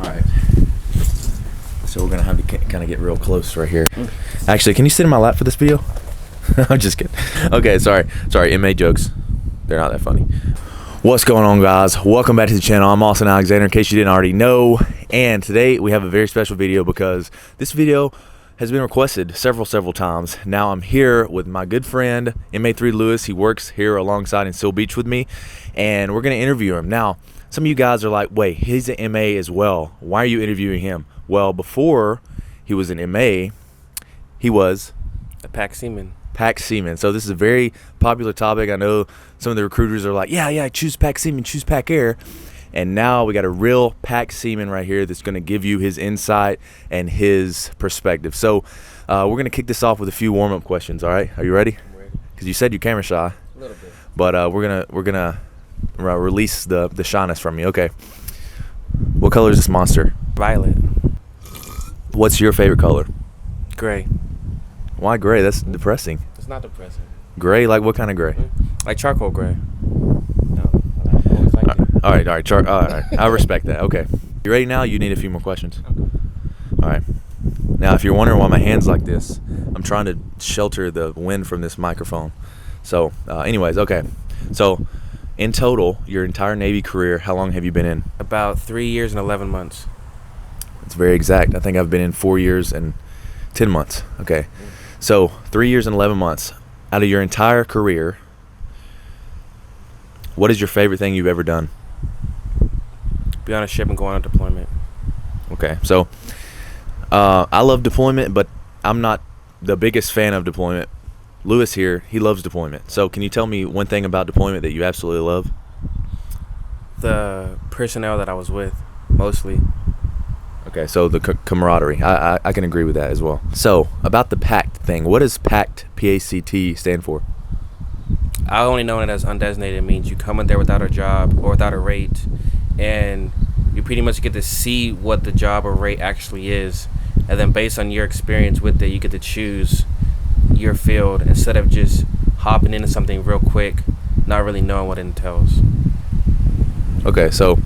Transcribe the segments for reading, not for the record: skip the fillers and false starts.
Alright. So we're going to have to kind of get real close right here. Actually, can you sit in my lap for this video? I'm just kidding. Okay, sorry. MA jokes. They're not that funny. What's going on, guys? Welcome back to the channel. I'm Austen Alexander, in case you didn't already know. And today we have a very special video because this video has been requested several times. Now I'm here with my good friend, MA3 Lewis. He works here alongside in Seal Beach with me. And we're going to interview him. Now, some of you guys are like, wait, he's an MA as well. Why are you interviewing him? Well, before he was an MA, he was a PACT Seaman. PACT Seaman. So this is a very popular topic. I know some of the recruiters are like, yeah, choose PACT Seaman, choose PACT Air. And now we got a real PACT Seaman right here that's going to give you his insight and his perspective. So we're going to kick this off with a few warm-up questions. All right, are you ready? I'm ready. Because you said you're camera shy. A little bit. But we're gonna release the shyness from you. Okay. What color is this monster? Violet. What's your favorite color? Gray. Why gray? That's depressing. It's not depressing. Gray? Like what kind of gray? Like charcoal gray. No, I always like it. All right. All right. I respect that. Okay. You ready now? You need a few more questions. Okay. All right. Now, if you're wondering why my hand's like this, I'm trying to shelter the wind from this microphone. So, anyways, okay. So, in total, your entire Navy career, how long have you been in? About 3 years and 11 months. It's very exact. I think I've been in 4 years and 10 months. Okay. So 3 years and 11 months. Out of your entire career, what is your favorite thing you've ever done? Be on a ship and go on a deployment. Okay. So I love deployment, but I'm not the biggest fan of deployment. Lewis here, he loves deployment. So can you tell me one thing about deployment that you absolutely love? The personnel that I was with, mostly. Okay, so the camaraderie. I can agree with that as well. So, about the PACT thing. What does PACT, P-A-C-T, stand for? I only know it as undesignated. It means you come in there without a job or without a rate, and you pretty much get to see what the job or rate actually is. And then based on your experience with it, you get to choose your field instead of just hopping into something real quick, not really knowing what it entails. Okay, so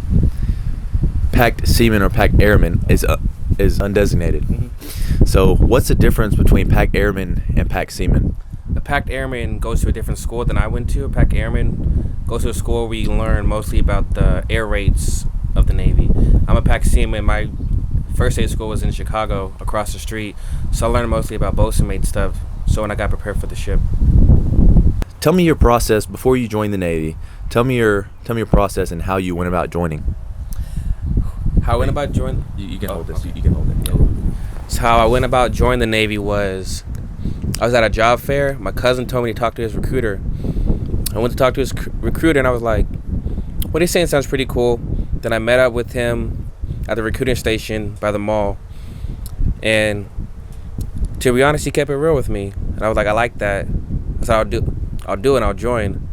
PACT Seaman or PACT Airman is undesignated. Mm-hmm. So what's the difference between PACT Airman and PACT Seaman? A PACT Airman goes to a different school than I went to. A PACT Airman goes to a school where you learn mostly about the air rates of the Navy. I'm a PACT Seaman. My first day of school was in Chicago, across the street, so I learned mostly about bosun mate stuff. So when I got prepared for the ship. Tell me your process before you joined the Navy. Tell me your process and how you went about joining. How I went about joining? You can hold this. Okay. You can hold it. Yeah. So how I went about joining the Navy was, I was at a job fair. My cousin told me to talk to his recruiter. I went to talk to his recruiter, and I was like, what he's saying sounds pretty cool. Then I met up with him at the recruiting station by the mall. And to be honest, he kept it real with me. And I was like, I like that. I said, I'll do it and I'll join.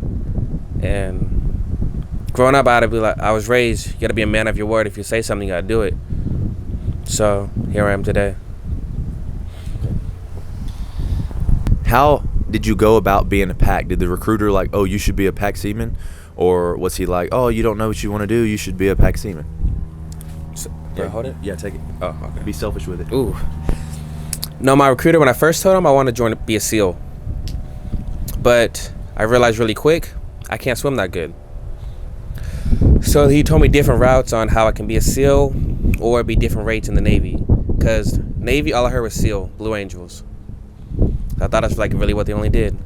And growing up, I was raised, you gotta be a man of your word. If you say something, you gotta do it. So here I am today. How did you go about being a PACT? Did the recruiter like, oh, you should be a PACT Seaman? Or was he like, oh, you don't know what you want to do, you should be a PACT Seaman? So, yeah, hold it? Yeah, take it. Oh, okay. Be selfish with it. Ooh. No, my recruiter, when I first told him I wanted to be a SEAL. But I realized really quick, I can't swim that good. So he told me different routes on how I can be a SEAL or be different rates in the Navy. Because Navy, all I heard was SEAL, Blue Angels. I thought that's like really what they only did.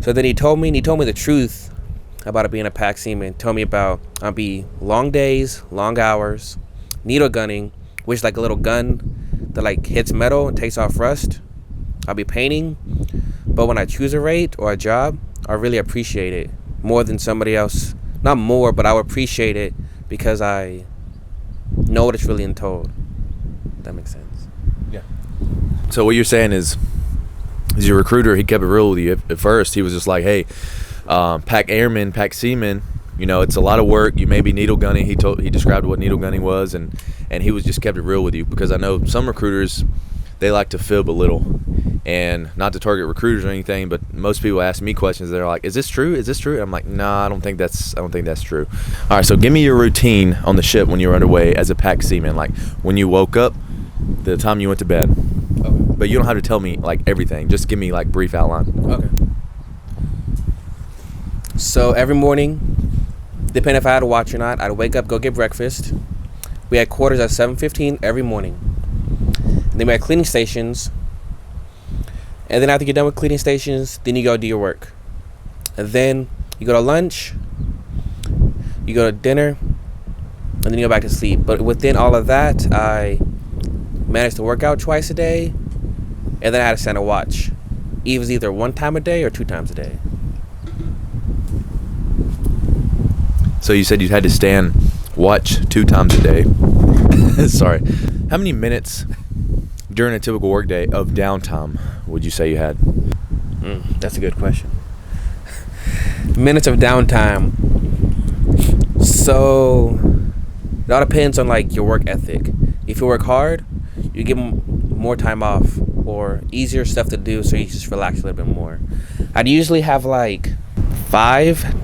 So then he told me the truth about it being a PACT Seaman. Told me about I'll be long days, long hours, needle gunning, which is like a little gun that like hits metal and takes off rust. I'll be painting, but when I choose a rate or a job, I really appreciate it more than somebody else. Not more, but I would appreciate it because I know what it's really entailed. If that makes sense. Yeah. So what you're saying is your recruiter, he kept it real with you at first. He was just like, hey, PACT Airman, PACT Seaman, you know, it's a lot of work. You may be needle gunning. He described what needle gunning was, and he was just kept it real with you, because I know some recruiters, they like to fib a little And not to target recruiters or anything, but most people ask me questions. They're like, "Is this true? Is this true?" And I'm like, "Nah, I don't think that's true." All right, so give me your routine on the ship when you were underway as a PACT seaman, like when you woke up, the time you went to bed. Okay. But you don't have to tell me like everything. Just give me like brief outline. Okay. So every morning, depending if I had a watch or not, I'd wake up, go get breakfast. We had quarters at 7:15 every morning. And then we had cleaning stations. And then after you're done with cleaning stations, then you go do your work. And then you go to lunch, you go to dinner, and then you go back to sleep. But within all of that, I managed to work out twice a day, and then I had to stand a watch. It was either 1 time a day or 2 times a day. So you said you had to stand watch 2 times a day. Sorry. How many minutes during a typical workday of downtime would you say you had? That's a good question. Minutes of downtime. So it all depends on like your work ethic. If you work hard, you give more time off or easier stuff to do, so you just relax a little bit more. I'd usually have like 5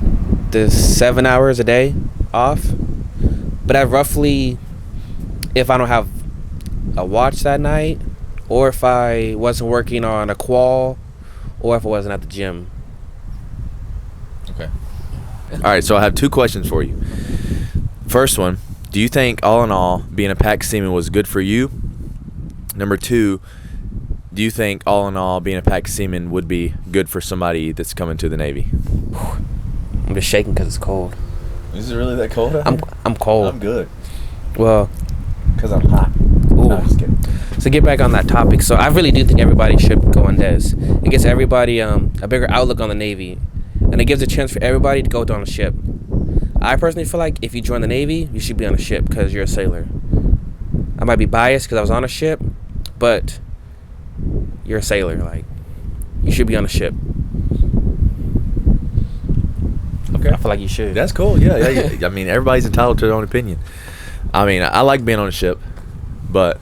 to 7 hours a day off, but I roughly, if I don't have a watch that night, or if I wasn't working on a qual, or if I wasn't at the gym. Okay. All right, so I have 2 questions for you. First one, do you think all in all being a PACT seaman was good for you? Number 2, do you think all in all being a PACT seaman would be good for somebody that's coming to the Navy? I'm just shaking because it's cold. Is it really that cold out I'm cold. I'm good. Well, Because I'm hot. ooh. No, I'm just kidding. So get back on that topic. So I really do think everybody should go on DES. It gives everybody a bigger outlook on the Navy, and it gives a chance for everybody to go on a ship. I personally feel like if you join the Navy, you should be on a ship because you're a sailor. I might be biased because I was on a ship, but you're a sailor. Like, you should be on a ship. Okay. I feel like you should. That's cool. Yeah. I mean, everybody's entitled to their own opinion. I mean, I like being on a ship, but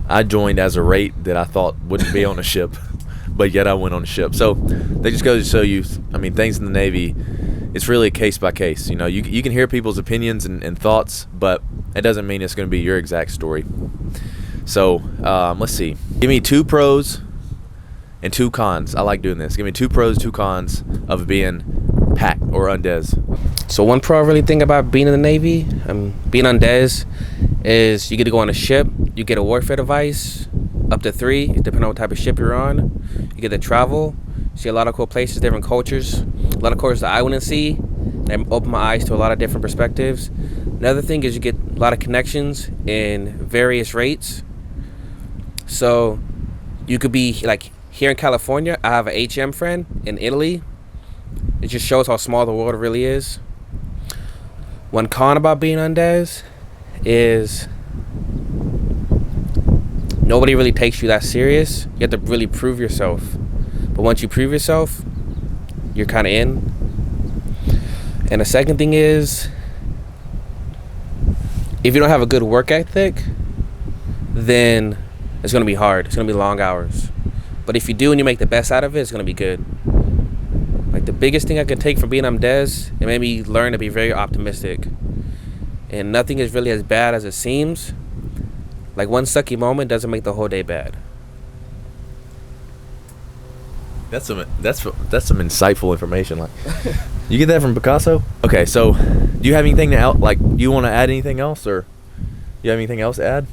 I joined as a rate that I thought wouldn't be on a ship, but yet I went on a ship. So they just go to show you, I mean, things in the Navy, it's really a case by case. You know, you can hear people's opinions and thoughts, but it doesn't mean it's going to be your exact story. So let's see. Give me 2 pros and 2 cons. I like doing this. Give me 2 pros, 2 cons of being PACT or Undes. So one pro I really think about being in the Navy, being on DES, is you get to go on a ship, you get a warfare device, up to 3, depending on what type of ship you're on. You get to travel, see a lot of cool places, different cultures, a lot of cultures that I wouldn't see. They open my eyes to a lot of different perspectives. Another thing is you get a lot of connections in various rates. So you could be like here in California, I have an HM friend in Italy. It just shows how small the world really is. One con about being on DES is nobody really takes you that serious. You have to really prove yourself. But once you prove yourself, you're kind of in. And the second thing is, if you don't have a good work ethic, then it's going to be hard. It's going to be long hours. But if you do and you make the best out of it, it's going to be good. Like, the biggest thing I could take from being on DES, it made me learn to be very optimistic. And nothing is really as bad as it seems. Like, one sucky moment doesn't make the whole day bad. That's some insightful information. Like, you get that from Picasso? Okay, so do you have anything to you want to add anything else, or you have anything else to add?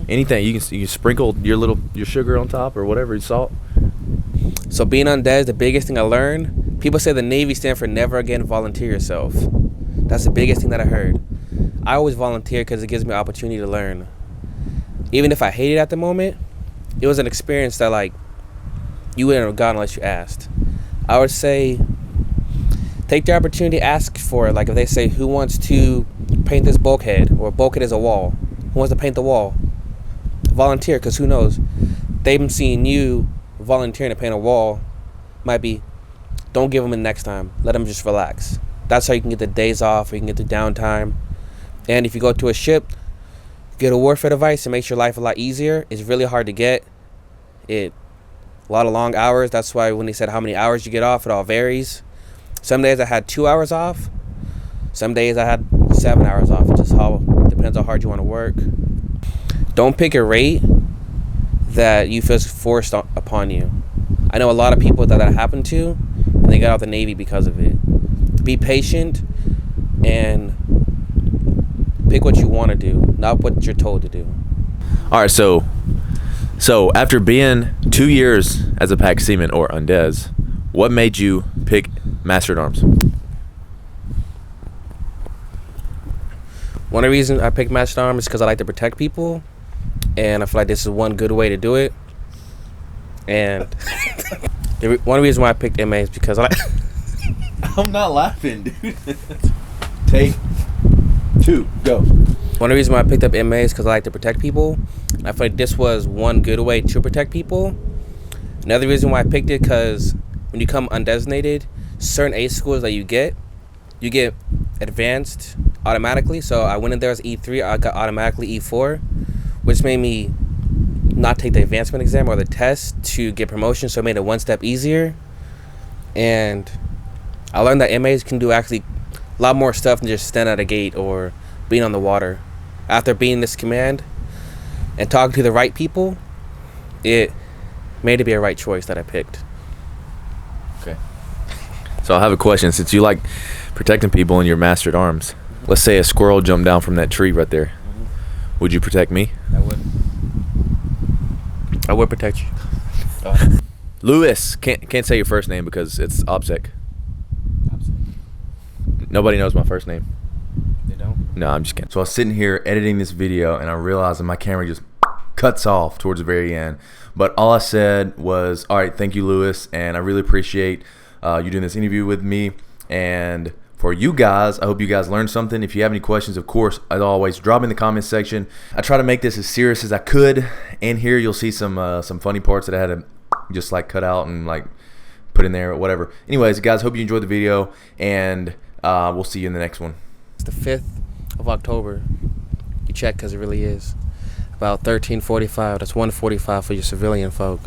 Anything you can sprinkle your sugar on top or whatever, salt. So being on DES, the biggest thing I learned, people say the Navy stand for never again volunteer yourself. That's the biggest thing that I heard. I always volunteer because it gives me an opportunity to learn. Even if I hate it at the moment, it was an experience that like you wouldn't have gotten unless you asked. I would say take the opportunity, ask for it. Like if they say, who wants to paint this bulkhead, or bulkhead is a wall, who wants to paint the wall? Volunteer, because who knows? They've seen you volunteering to paint a wall. Might be, don't give them the next time. Let them just relax. That's how you can get the days off, or you can get the downtime. And if you go to a ship, get a warfare device and makes your life a lot easier. It's really hard to get. It a lot of long hours. That's why when he said how many hours you get off, it all varies. Some days I had 2 hours off. Some days I had 7 hours off. It just depends how hard you want to work. Don't pick a rate that you feel forced upon you. I know a lot of people that happened to, and they got out of the Navy because of it. Be patient and pick what you want to do, not what you're told to do. All right, so after being 2 years as a PACT Seaman or Undez, what made you pick Master at Arms? One of the reasons I picked Master at Arms is because I like to protect people, and I feel like this is one good way to do it. And one of the reasons why I picked MA is because I like... I'm not laughing, dude. Take 2, go. One of the reasons why I picked up MA is because I like to protect people. I feel like this was one good way to protect people. Another reason why I picked it, because when you come undesignated, certain A schools that you get advanced automatically. So I went in there as E3, I got automatically E4, which made me not take the advancement exam or the test to get promotion, so it made it one step easier. And I learned that MAs can do actually a lot more stuff than just stand at a gate or being on the water. After being this command and talking to the right people, it made it be a right choice that I picked. Okay. So I have a question. Since you like protecting people and you're Master at Arms, let's say a squirrel jumped down from that tree right there. Would you protect me? I would protect you. Lewis. Can't say your first name because it's OPSEC. Nobody knows my first name. They don't? No, I'm just kidding. So I was sitting here editing this video and I realized that my camera just cuts off towards the very end. But all I said was, all right, thank you, Lewis, and I really appreciate you doing this interview with me. And for you guys, I hope you guys learned something. If you have any questions, of course, as always, drop in the comment section. I try to make this as serious as I could. In here, you'll see some funny parts that I had to just like cut out and like put in there or whatever. Anyways, guys, hope you enjoyed the video, and we'll see you in the next one. It's the 5th of October. You check because it really is. About 13:45. That's 1:45 for your civilian folk.